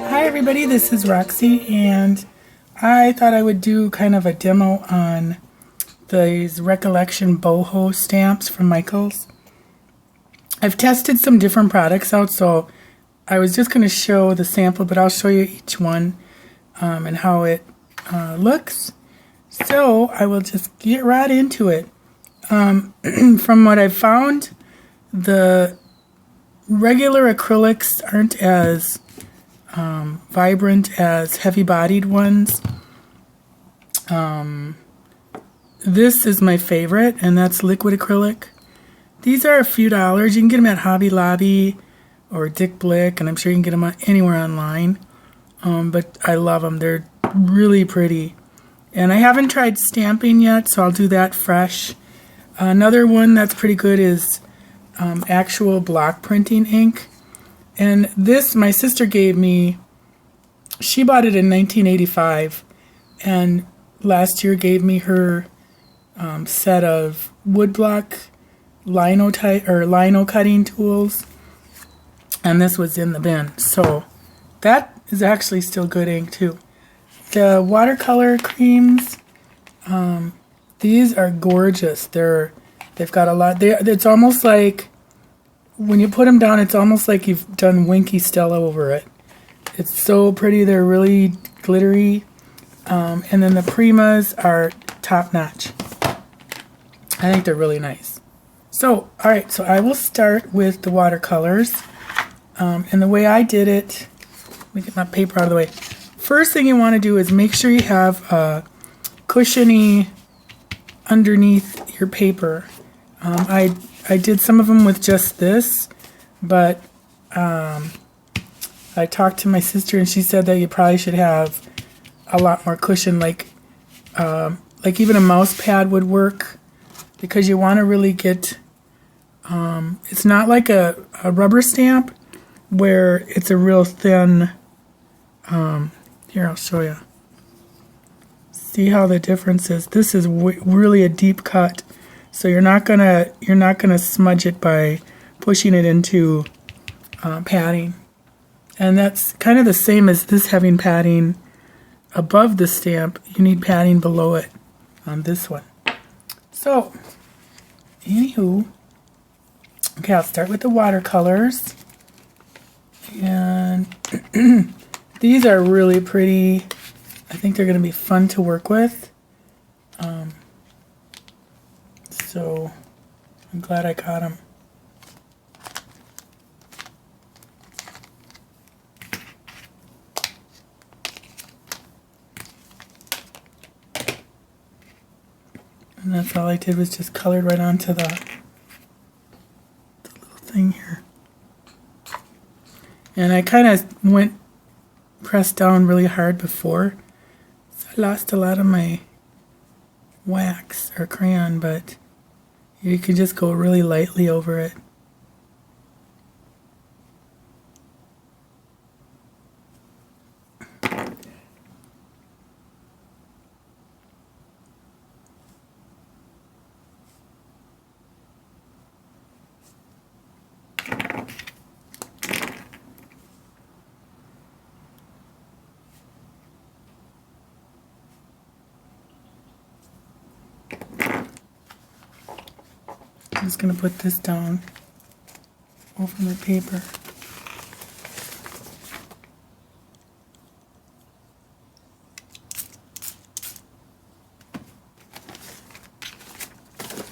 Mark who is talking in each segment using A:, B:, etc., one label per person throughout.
A: Hi everybody, this is Roxy, and I thought I would do kind of a demo on these Recollection Boho stamps from Michaels. I've tested some different products out, so I was just going to show the sample, but I'll show you each one and how it looks. So I will just get right into it. From what I've found, the regular acrylics aren't as vibrant as heavy-bodied ones. This is my favorite, and that's liquid acrylic. These are a few dollars. You can get them at Hobby Lobby or Dick Blick, and I'm sure you can get them anywhere online. But I love them. They're really pretty. And I haven't tried stamping yet, so I'll do that fresh. Another one that's pretty good is actual block printing ink. And this, my sister gave me, she bought it in 1985, and last year gave me her set of woodblock lino cutting tools, and this was in the bin. So that is actually still good ink too. The watercolor creams, these are gorgeous. They've got a lot. It's almost like, when you put them down, it's almost like you've done Winky Stella over it. It's so pretty. They're really glittery. And then the Primas are top-notch. I think they're really nice. So, alright, so I will start with the watercolors. And the way I did it, let me get my paper out of the way. First thing you want to do is make sure you have a cushiony underneath your paper. I did some of them with just this, but I talked to my sister and she said that you probably should have a lot more cushion, like even a mouse pad would work, because you want to really get, it's not like a rubber stamp where it's a real thin, here I'll show you. See how the difference is? This is really a deep cut. So you're not gonna smudge it by pushing it into padding, and that's kind of the same as this having padding above the stamp. You need padding below it on this one. So, anywho, okay, I'll start with the watercolors, and these are really pretty. I think they're gonna be fun to work with. So I'm glad I caught them. And that's all I did, was just colored right onto the little thing here. And I kind of pressed down really hard before, so I lost a lot of my wax or crayon, but you can just go really lightly over it. I'm just going to put this down over my paper.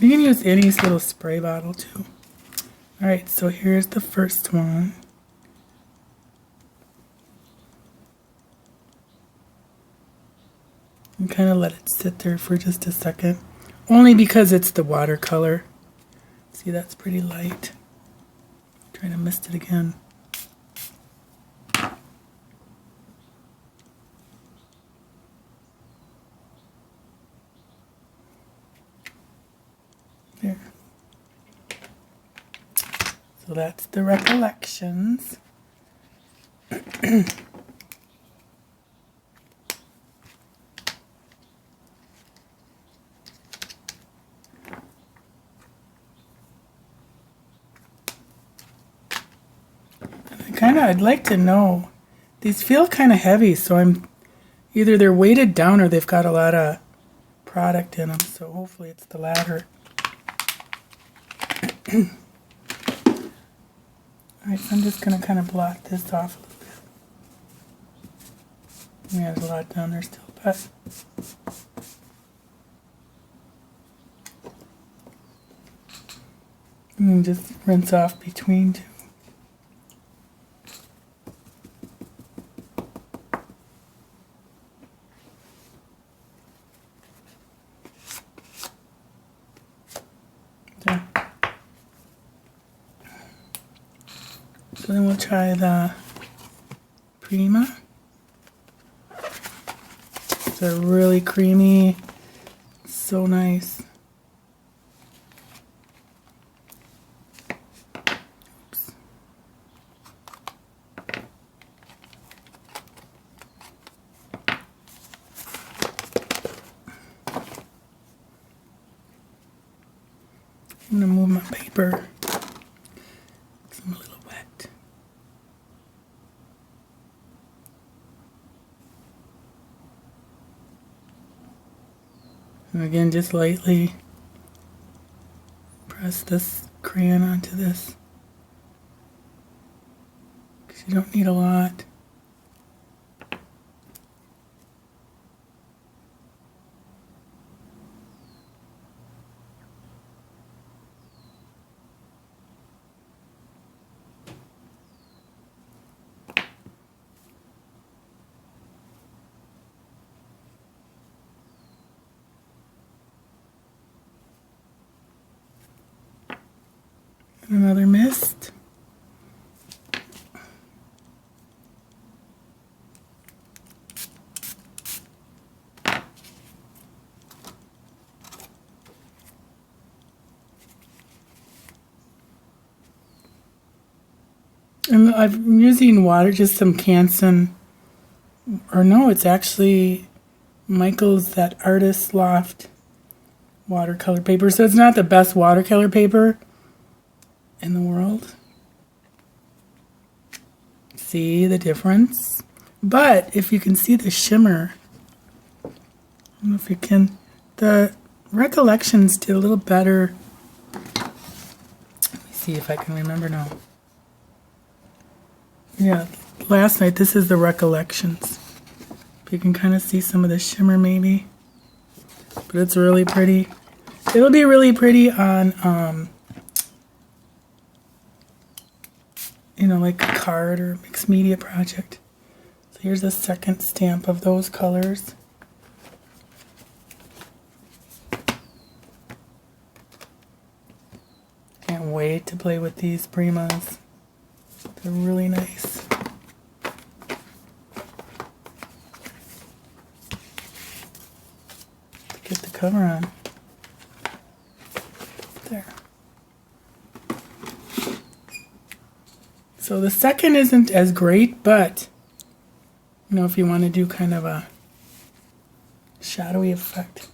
A: You can use any little spray bottle too. Alright, so here's the first one. And kind of let it sit there for just a second. Only because it's the watercolor. See, that's pretty light. I'm trying to mist it again. There. So that's the Recollections. I'd like to know. These feel kind of heavy, so either they're weighted down or they've got a lot of product in them, so hopefully it's the latter. Alright, so I'm just going to kind of blot this off a little bit. Yeah, there's a lot down there still, but and just rinse off between two. There. So then we'll try the Prima. They're really creamy, so nice. Oops. I'm gonna move my paper. I'm a little wet. And again, just lightly press this crayon onto this, because you don't need a lot. Another mist. And I'm using water, just some Canson, or no, it's actually Michael's, that Artist Loft watercolor paper. So it's not the best watercolor paper in the world. See the difference? But if you can see the shimmer, I don't know if you can, the Recollections did a little better. Let me see if I can remember now. Yeah, last night, this is the Recollections. If you can kind of see some of the shimmer maybe. But it's really pretty. It'll be really pretty on you know, like a card or mixed media project. So here's a second stamp of those colors. Can't wait to play with these Primas. They're really nice. Get the cover on. There. So the second isn't as great, but you know, if you want to do kind of a shadowy effect.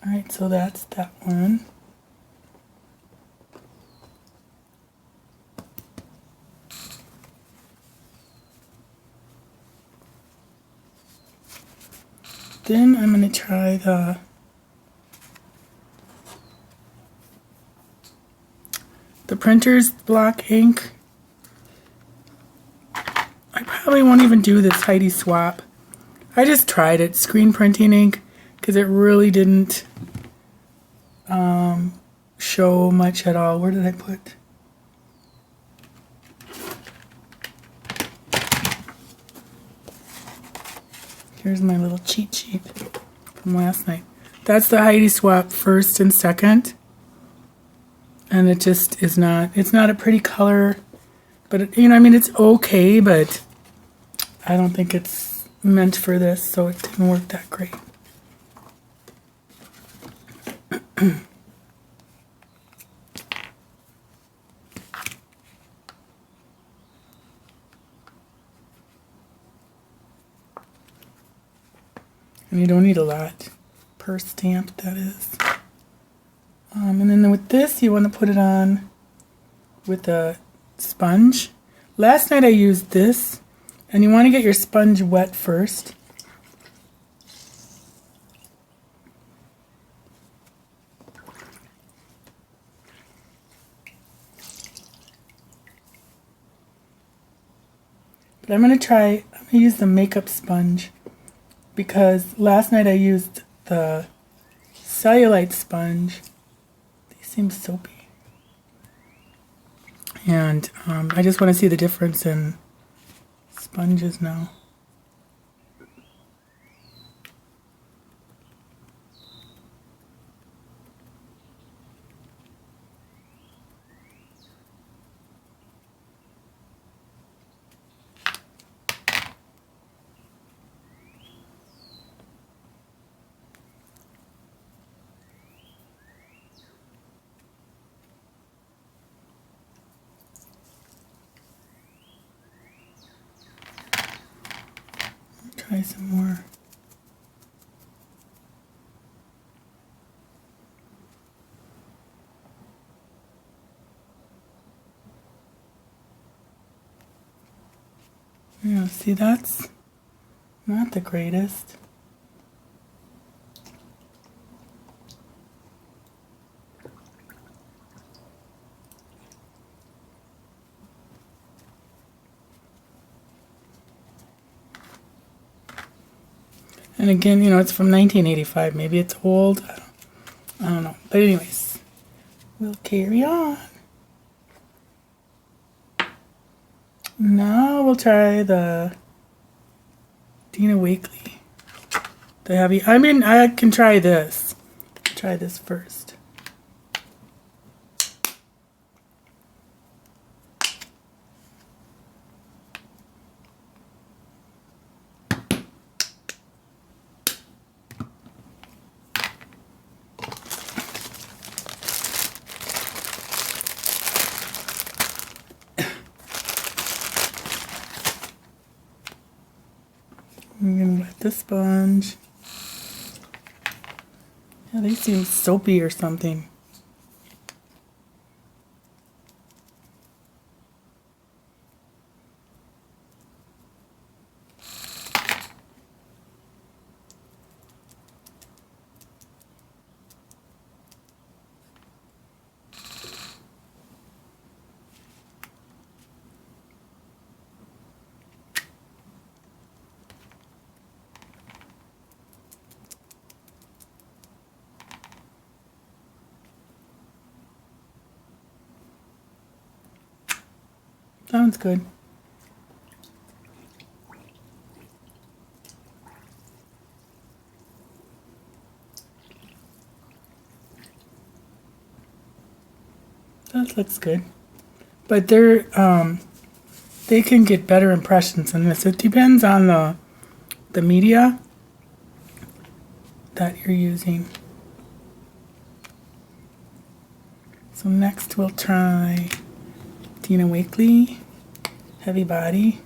A: Alright, so that's that one. Then I'm going to try the printer's block ink. I probably won't even do this Heidi swap. I just tried it, screen printing ink, because it really didn't show much at all. Where did I put? Here's my little cheat sheet from last night. That's the Heidi swap first and second. And it just is not, it's not a pretty color, but it, you know, I mean, it's okay, but I don't think it's meant for this, so it didn't work that great. And you don't need a lot per stamp, that is. And then with this, you want to put it on with a sponge. Last night I used this, and you want to get your sponge wet first. But I'm going to use the makeup sponge because last night I used the cellulite sponge. These seem soapy. And I just want to see the difference in sponges now. Try some more. Yeah, see, that's not the greatest. And again, you know, it's from 1985. Maybe it's old. I don't know. But anyways, we'll carry on. Now we'll try the Dina Wakley. The heavy. I mean, I can try this. Try this first. I'm going to wet the sponge. Yeah, they seem soapy or something. Sounds good. That looks good. But they can get better impressions than this. It depends on the media that you're using. So next we'll try Dina Wakley, Heavy Body.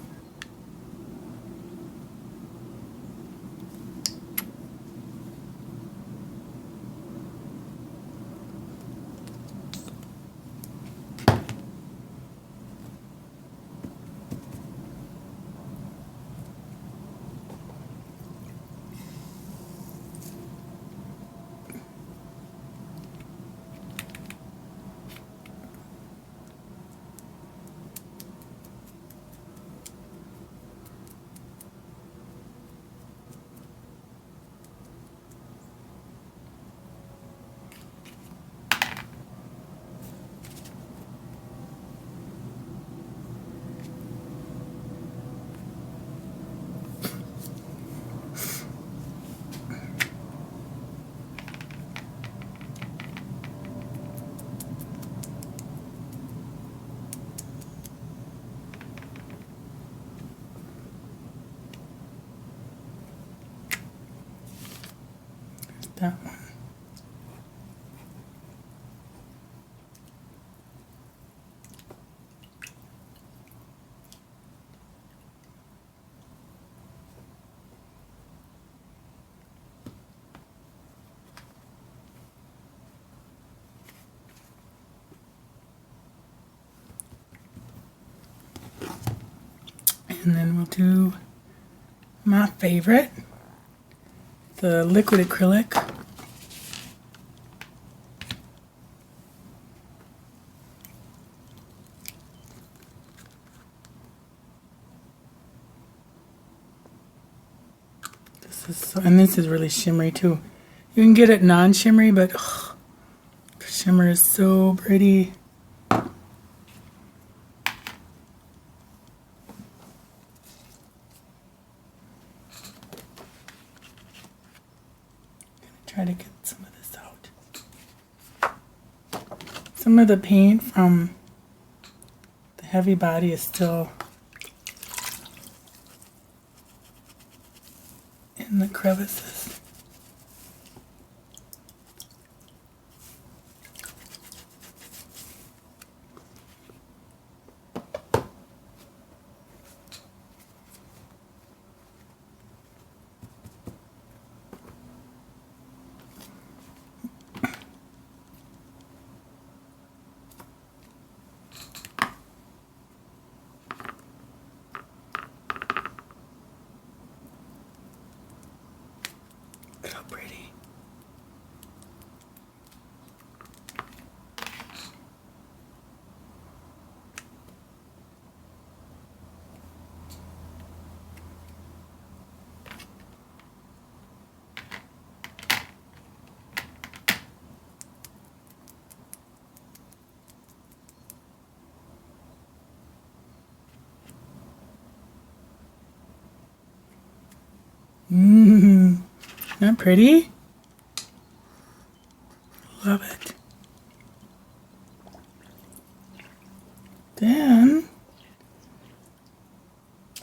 A: And then we'll do my favorite, the liquid acrylic. And this is really shimmery too. You can get it non-shimmery, but the shimmer is so pretty. Try to get some of this out. Some of the paint from the heavy body is still in the crevices. Look how pretty. Isn't that pretty? Love it. Then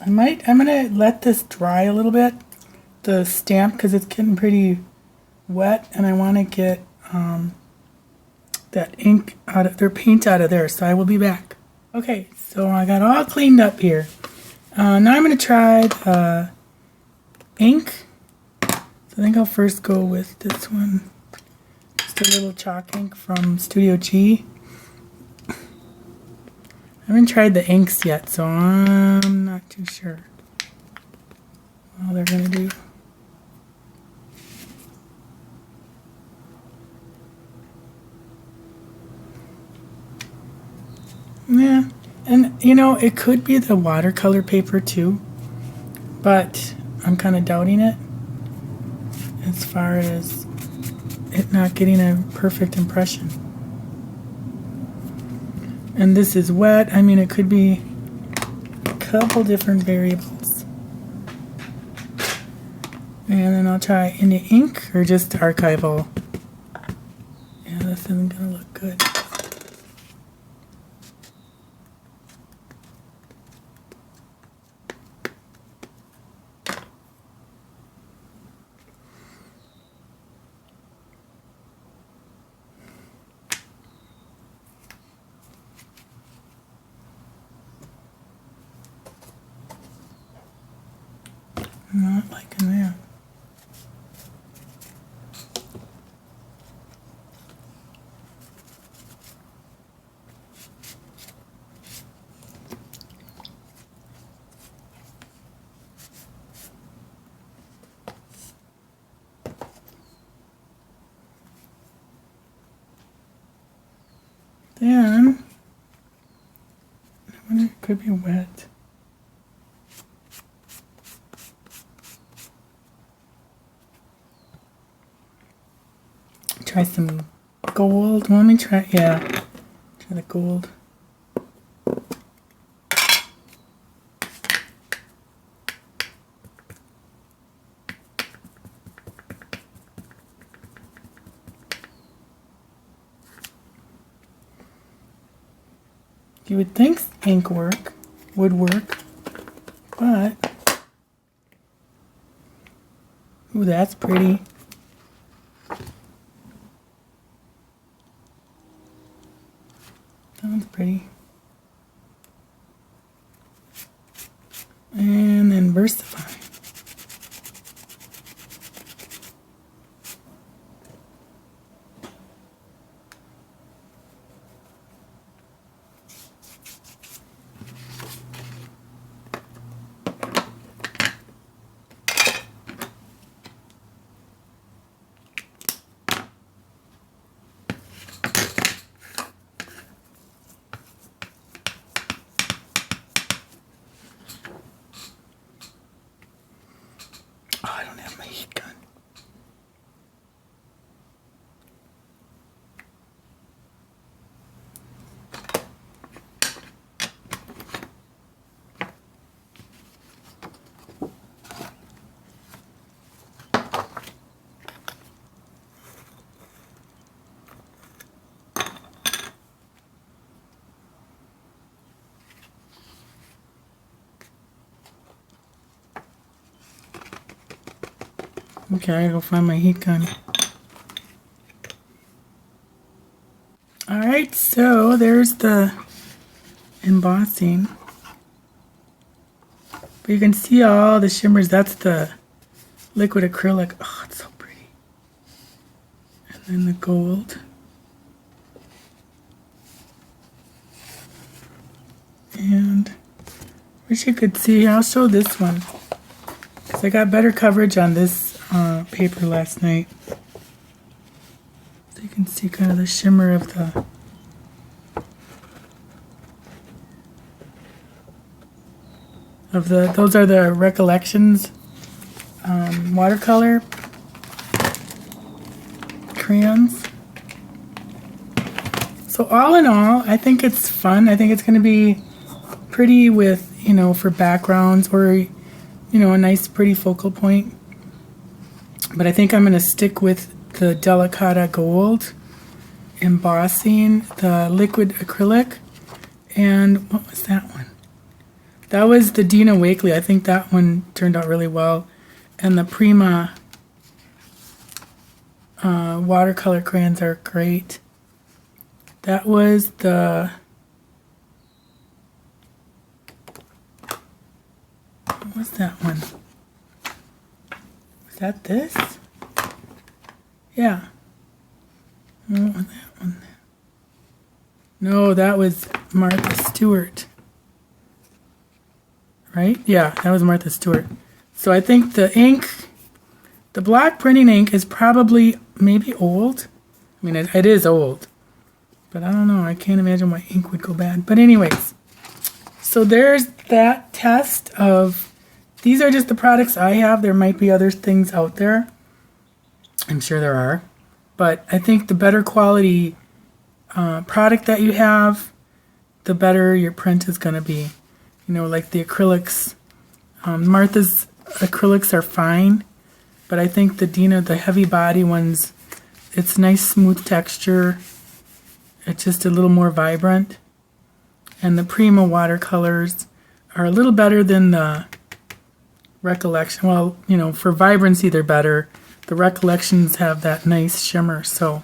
A: I'm gonna let this dry a little bit, the stamp, because it's getting pretty wet, and I want to get that ink out of their paint out of there. So I will be back. Okay, so I got all cleaned up here. Now I'm gonna try the ink. So I think I'll first go with this one. Just a little chalk ink from Studio G. I haven't tried the inks yet, so I'm not too sure what they're gonna do. Yeah, and you know, it could be the watercolor paper too, but I'm kind of doubting it as far as it not getting a perfect impression. And this is wet. I mean, it could be a couple different variables. And then I'll try in the ink or just archival. Yeah, this isn't gonna look good. I'm not liking that. Then, I wonder if it could be wet. Try some gold. Let me try, yeah, try the gold. You would think ink would work, but, ooh, that's pretty. That one's pretty. And then Versify. I don't have my heat gun. Okay, I gotta go find my heat gun. Alright, so there's the embossing. But you can see all the shimmers. That's the liquid acrylic. Oh, it's so pretty. And then the gold. And wish you could see. I'll show this one. Because I got better coverage on this paper last night. So you can see kind of the shimmer of those are the Recollections watercolor crayons. So all in all, I think it's fun. I think it's going to be pretty with, you know, for backgrounds or, you know, a nice pretty focal point. But I think I'm going to stick with the Delicata Gold embossing, the liquid acrylic, and what was that one? That was the Dina Wakley. I think that one turned out really well. And the Prima watercolor crayons are great. That was the... What was that one? Was that this? Yeah. What was that one? No, that was Martha Stewart. Right? Yeah, that was Martha Stewart. So I think the ink, the black printing ink is probably maybe old. I mean, it is old. But I don't know. I can't imagine why ink would go bad. But anyways, so there's that test of... These are just the products I have. There might be other things out there. I'm sure there are. But I think the better quality product that you have, the better your print is going to be. You know, like the acrylics. Martha's acrylics are fine. But I think the Dina, the heavy body ones, it's nice smooth texture. It's just a little more vibrant. And the Prima watercolors are a little better than the Recollection. Well, you know, for vibrancy they're better. The Recollections have that nice shimmer. So,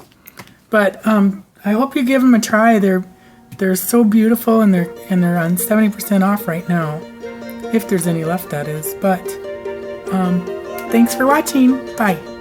A: but I hope you give them a try. They're so beautiful, and they're on 70% off right now, if there's any left, that is. But thanks for watching. Bye.